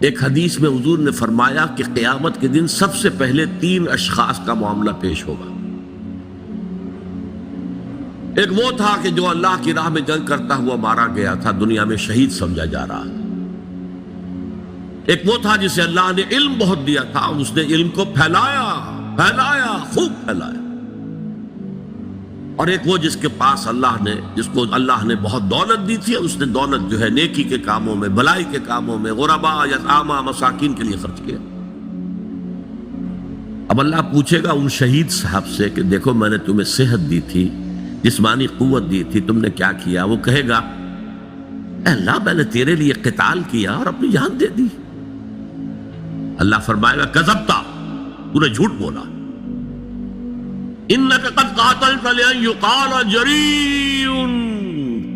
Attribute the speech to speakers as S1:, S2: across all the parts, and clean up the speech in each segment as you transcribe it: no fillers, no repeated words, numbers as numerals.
S1: ایک حدیث میں حضور نے فرمایا کہ قیامت کے دن سب سے پہلے 3 اشخاص کا معاملہ پیش ہوگا۔ ایک وہ تھا کہ جو اللہ کی راہ میں جنگ کرتا ہوا مارا گیا تھا، دنیا میں شہید سمجھا جا رہا تھا۔ ایک وہ تھا جسے اللہ نے علم بہت دیا تھا، اس نے علم کو پھیلایا، خوب پھیلایا۔ اور ایک وہ جس کے پاس جس کو اللہ نے بہت دولت دی تھی، اور اس نے دولت جو ہے نیکی کے کاموں میں، بھلائی کے کاموں میں، غرباء، یتامیٰ، مساکین کے لیے خرچ کیا۔ اب اللہ پوچھے گا ان شہید صاحب سے کہ دیکھو میں نے تمہیں صحت دی تھی، جسمانی قوت دی تھی، تم نے کیا کیا؟ وہ کہے گا اے اللہ میں نے تیرے لیے قتال کیا اور اپنی جان دے دی۔ اللہ فرمائے گا کذبتا، تو نے جھوٹ بولا، انک قد قاتلت لأن یقال جریء،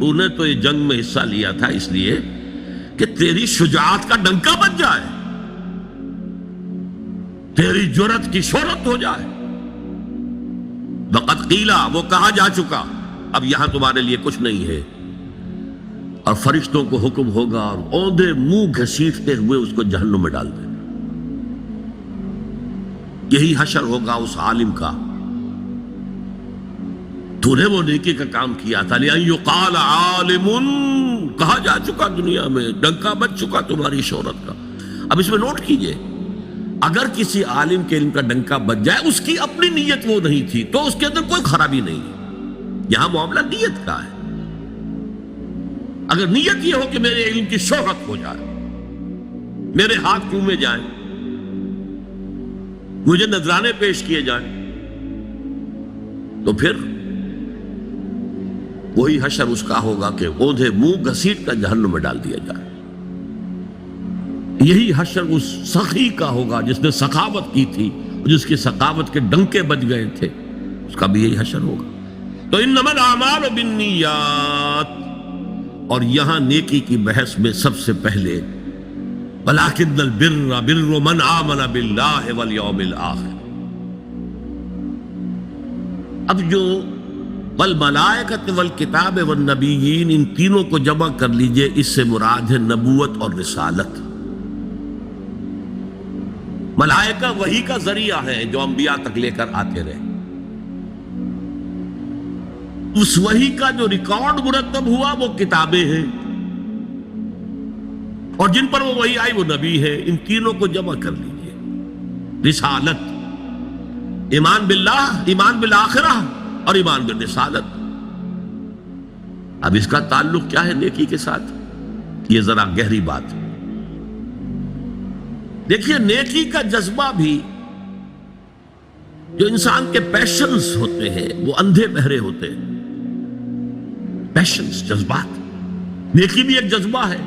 S1: تو نے تو یہ جنگ میں حصہ لیا تھا اس لیے کہ تیری شجاعت کا ڈنکا بج جائے، تیری جرأت کی شہرت ہو جائے۔ وقد قیلا، وہ کہا جا چکا، اب یہاں تمہارے لیے کچھ نہیں ہے۔ اور فرشتوں کو حکم ہوگا اور اوندھے منہ گھسیٹتے ہوئے اس کو جہنم میں ڈال دیں۔ یہی حشر ہوگا اس عالم کا، تو نے وہ نیکی کا کام کیا تھا، لئن یقال عالم، کہا جا چکا دنیا میں، ڈنکا بج چکا تمہاری شہرت کا۔ اب اس میں نوٹ کیجئے، اگر کسی عالم کے علم کا ڈنکا بج جائے، اس کی اپنی نیت وہ نہیں تھی تو اس کے اندر کوئی خرابی نہیں ہے۔ یہاں معاملہ نیت کا ہے۔ اگر نیت یہ ہو کہ میرے علم کی شہرت ہو جائے، میرے ہاتھ چومے جائیں، مجھے نذرانے پیش کیے جائیں، تو پھر وہی حشر اس کا ہوگا کہ اوندھے منہ گھسیٹ کر جہنم میں ڈال دیا جائے۔ یہی حشر اس سخی کا ہوگا جس نے سخاوت کی تھی، جس کی سخاوت کے ڈنکے بج گئے تھے، اس کا بھی یہی حشر ہوگا۔ تو انما الاعمال بالنیات، اور یہاں نیکی کی بحث میں سب سے پہلے ولکن البر بر من آمن باللہ والیوم الآخر۔ اب جو والملائکۃ والکتاب والنبیین، ان تینوں کو جمع کر لیجئے، اس سے مراد ہے نبوت اور رسالت۔ ملائکہ وحی کا ذریعہ ہے جو انبیاء تک لے کر آتے رہے، اس وحی کا جو ریکارڈ مرتب ہوا وہ کتابیں ہیں، اور جن پر وہ وحی آئی وہ نبی ہے۔ ان تینوں کو جمع کر لیجئے، رسالت، ایمان باللہ، ایمان بالآخرہ، اور ایمان بالرسالت۔ اب اس کا تعلق کیا ہے نیکی کے ساتھ؟ یہ ذرا گہری بات ہے۔ دیکھیے نیکی کا جذبہ بھی، جو انسان کے پیشنز ہوتے ہیں وہ اندھے بہرے ہوتے ہیں۔ پیشنز، جذبات، نیکی بھی ایک جذبہ ہے۔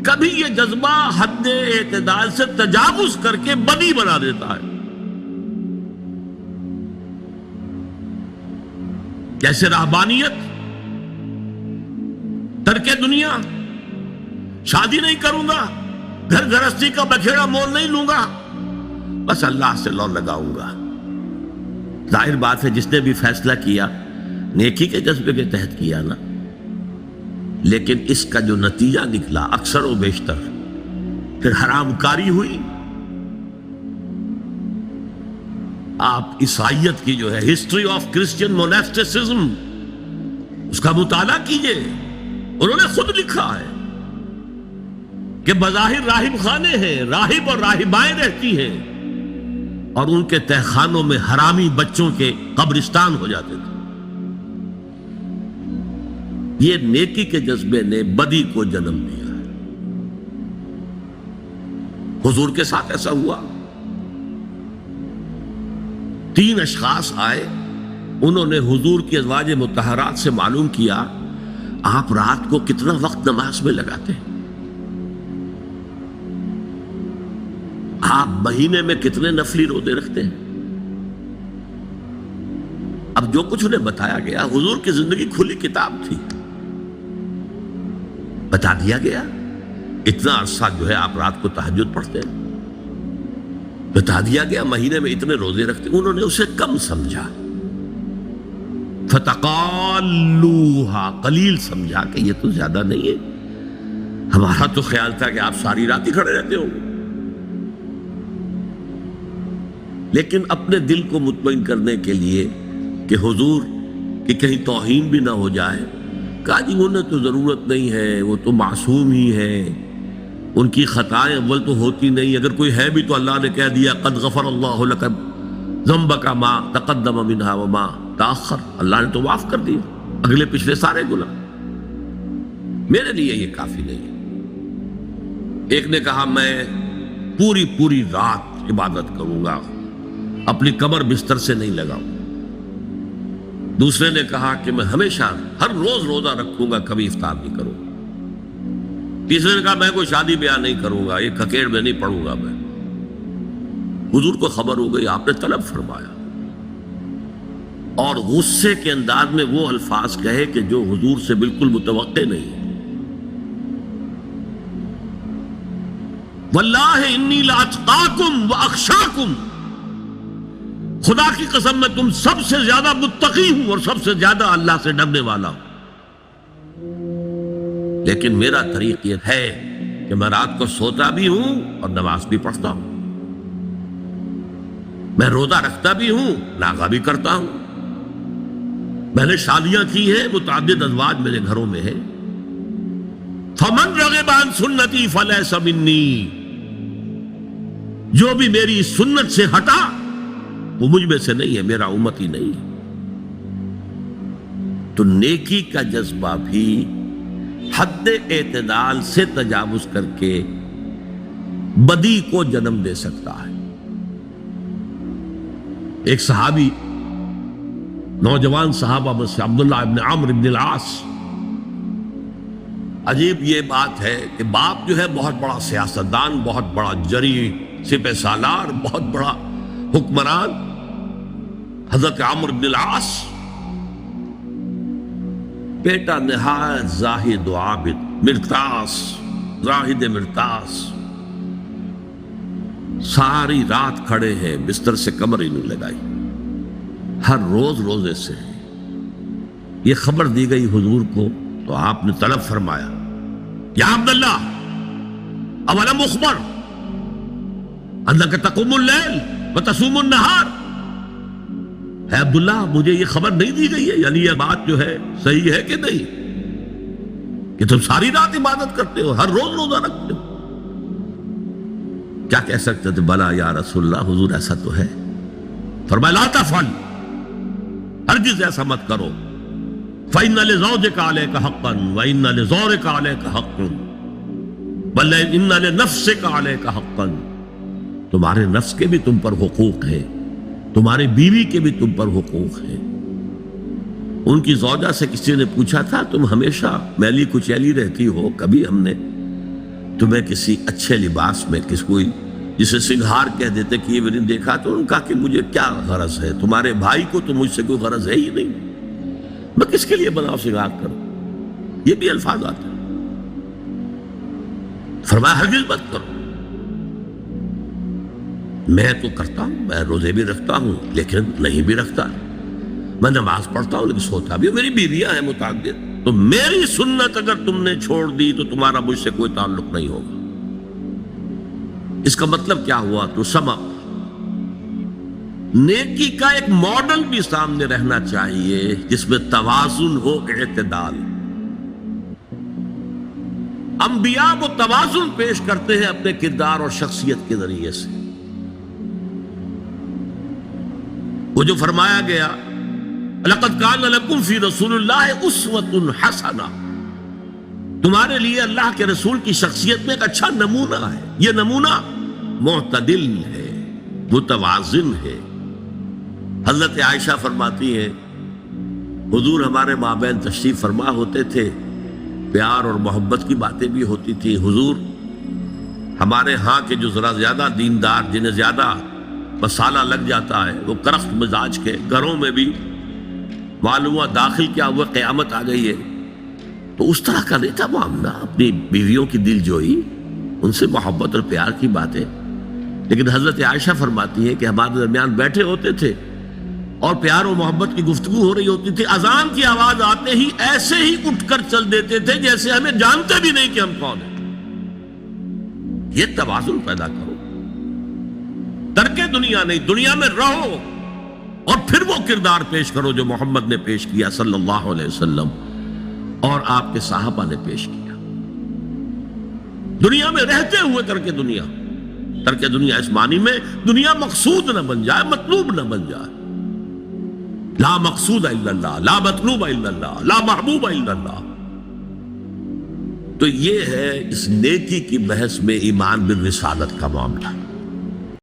S1: کبھی یہ جذبہ حد اعتدال سے تجاوز کر کے بدی بنا دیتا ہے، جیسے رہبانیت، ترک دنیا، شادی نہیں کروں گا، گھر گھرستی کا بکھیڑا مول نہیں لوں گا، بس اللہ سے لو لگاؤں گا۔ ظاہر بات ہے جس نے بھی فیصلہ کیا نیکی کے جذبے کے تحت کیا نا، لیکن اس کا جو نتیجہ نکلا اکثر و بیشتر پھر حرام کاری ہوئی۔ آپ عیسائیت کی جو ہے ہسٹری آف کرسچین موناسٹسزم، اس کا مطالعہ کیجئے، انہوں نے خود لکھا ہے کہ بظاہر راہب خانے ہیں، راہب اور راہبائیں رہتی ہیں، اور ان کے تہخانوں میں حرامی بچوں کے قبرستان ہو جاتے تھے۔ یہ نیکی کے جذبے نے بدی کو جنم دیا ہے۔ حضور کے ساتھ ایسا ہوا۔ 3 اشخاص آئے، انہوں نے حضور کی ازواج مطہرات سے معلوم کیا آپ رات کو کتنا وقت نماز میں لگاتے ہیں، آپ مہینے میں کتنے نفلی روزے رکھتے ہیں۔ اب جو کچھ انہیں بتایا گیا، حضور کی زندگی کھلی کتاب تھی، بتا دیا گیا اتنا عرصہ جو ہے آپ رات کو تہجد پڑھتے ہیں، بتا دیا گیا مہینے میں اتنے روزے رکھتے ہیں۔ انہوں نے اسے کم سمجھا، فتقالوہا، قلیل سمجھا کہ یہ تو زیادہ نہیں ہے، ہمارا تو خیال تھا کہ آپ ساری رات ہی کھڑے رہتے ہو، لیکن اپنے دل کو مطمئن کرنے کے لیے کہ حضور کی کہیں توہین بھی نہ ہو جائے، کہا جی انہیں تو ضرورت نہیں ہے، وہ تو معصوم ہی ہے، ان کی خطائیں اول تو ہوتی نہیں، اگر کوئی ہے بھی تو اللہ نے کہہ دیا قد غفر اللہ لک ذنبک ما تقدم منها وما تاخر، اللہ نے تو معاف کر دیا اگلے پچھلے سارے گناہ، میرے لیے یہ کافی نہیں ہے۔ ایک نے کہا میں پوری رات عبادت کروں گا، اپنی کمر بستر سے نہیں لگاؤں۔ دوسرے نے کہا کہ میں ہمیشہ ہر روز روزہ رکھوں گا، کبھی افطار نہیں کروں گا۔ تیسرے نے کہا میں کوئی شادی بیاہ نہیں کروں گا، یہ ککیڑ میں نہیں پڑھوں گا میں۔ حضور کو خبر ہو گئی، آپ نے طلب فرمایا اور غصے کے انداز میں وہ الفاظ کہے کہ جو حضور سے بالکل متوقع نہیں۔ واللہ انی لاتقاکم واخشاکم، خدا کی قسم میں تم سب سے زیادہ متقی ہوں اور سب سے زیادہ اللہ سے ڈرنے والا ہوں، لیکن میرا طریق یہ ہے کہ میں رات کو سوتا بھی ہوں اور نماز بھی پڑھتا ہوں، میں روزہ رکھتا بھی ہوں، ناغہ بھی کرتا ہوں، میں نے شادیاں کی ہیں، متعدد ازواج میرے گھروں میں ہیں۔ فمن رغب عن سنتی فلیس منی، جو بھی میری سنت سے ہٹا وہ مجھ میں سے نہیں ہے، میرا امتی نہیں ہے۔ تو نیکی کا جذبہ بھی حد اعتدال سے تجاوز کر کے بدی کو جنم دے سکتا ہے۔ ایک صحابی، نوجوان صحابہ میں سے عبداللہ ابن عمرو ابن العاص، عجیب یہ بات ہے کہ باپ جو ہے بہت بڑا سیاستدان، بہت بڑا جری سپہ سالار، بہت بڑا حکمران، حضرت عمرو بن العاص، بیٹا نہایت زاہد و عابد، مرتاس، زاہد مرتاس، ساری رات کھڑے ہیں، بستر سے کمر ہی نہیں لگائی، ہر روز روزے سے۔ یہ خبر دی گئی حضور کو تو آپ نے طلب فرمایا یا عبداللہ اولم اخبر انک تقوم اللیل وتصوم النہار، اے عبداللہ مجھے یہ خبر نہیں دی گئی ہے، یعنی یہ بات جو ہے صحیح ہے کہ نہیں کہ تم ساری رات عبادت کرتے ہو، ہر روز روزہ رکھتے ہو؟ کیا کہہ سکتے تھے؟ بلا یا رسول اللہ، حضور ایسا تو ہے۔ فرمایا لا تفعل، ہرگز ایسا مت کرو، فإن لزوجك عليك حقا وإن لزورك عليك حقا بل إن لنفسك عليك حقا، تمہارے نفس کے بھی تم پر حقوق ہیں، تمہارے بیوی کے بھی تم پر حقوق ہیں۔ ان کی زوجہ سے کسی نے پوچھا تھا تم ہمیشہ میلی کچیلی رہتی ہو، کبھی ہم نے تمہیں کسی اچھے لباس میں کس کوئی جسے سنگھار کہہ دیتے کہ یہ بھی نہیں دیکھا؟ تو ان کا کہ مجھے کیا غرض ہے، تمہارے بھائی کو تو مجھ سے کوئی غرض ہے ہی نہیں، میں کس کے لیے بناؤ سنگھار کروں؟ یہ بھی الفاظ آتے ہیں۔ فرمایا ہرگز مت کرو، میں تو کرتا ہوں، میں روزے بھی رکھتا ہوں لیکن نہیں بھی رکھتا، میں نماز پڑھتا ہوں لیکن سوتا بھی ہوں، میری بیویاں ہیں متعدد، تو میری سنت اگر تم نے چھوڑ دی تو تمہارا مجھ سے کوئی تعلق نہیں ہوگا۔ اس کا مطلب کیا ہوا؟ تو سما نیکی کا ایک ماڈل بھی سامنے رہنا چاہیے جس میں توازن ہو، اعتدال۔ انبیاء وہ توازن پیش کرتے ہیں اپنے کردار اور شخصیت کے ذریعے سے۔ وہ جو فرمایا گیا لَقَدْ كَانَ لَكُمْ فِي رَسُولِ اللَّهِ أُسْوَةٌ حَسَنَةٌ، تمہارے لیے اللہ کے رسول کی شخصیت میں ایک اچھا نمونہ ہے، یہ نمونہ معتدل ہے، متوازن ہے۔ حضرت عائشہ فرماتی ہیں حضور ہمارے مابین تشریف فرما ہوتے تھے، پیار اور محبت کی باتیں بھی ہوتی تھی۔ حضور ہمارے ہاں کے جو ذرا زیادہ دیندار، جنہیں زیادہ مسالہ لگ جاتا ہے، وہ کرخت مزاج کے گھروں میں بھی معلوم ہوا داخل کیا ہوا قیامت آ گئی ہے، تو اس طرح کا نہیں تھا معاملہ، اپنی بیویوں کی دل جوئی، ان سے محبت اور پیار کی باتیں۔ لیکن حضرت عائشہ فرماتی ہے کہ ہمارے درمیان بیٹھے ہوتے تھے اور پیار و محبت کی گفتگو ہو رہی ہوتی تھی، اذان کی آواز آتے ہی ایسے ہی اٹھ کر چل دیتے تھے جیسے ہمیں جانتے بھی نہیں کہ ہم کون ہیں۔ یہ توازن پیدا کرو. ترک دنیا نہیں، دنیا میں رہو اور پھر وہ کردار پیش کرو جو محمد نے پیش کیا صلی اللہ علیہ وسلم اور آپ کے صحابہ نے پیش کیا. دنیا میں رہتے ہوئے ترک دنیا. ترک دنیا اس معنی میں دنیا مقصود نہ بن جائے، مطلوب نہ بن جائے. لا مقصود الا اللہ، لا مطلوب الا اللہ، لا محبوب الا اللہ. تو یہ ہے اس نیکی کی بحث میں ایمان بالرسالت کا معاملہ.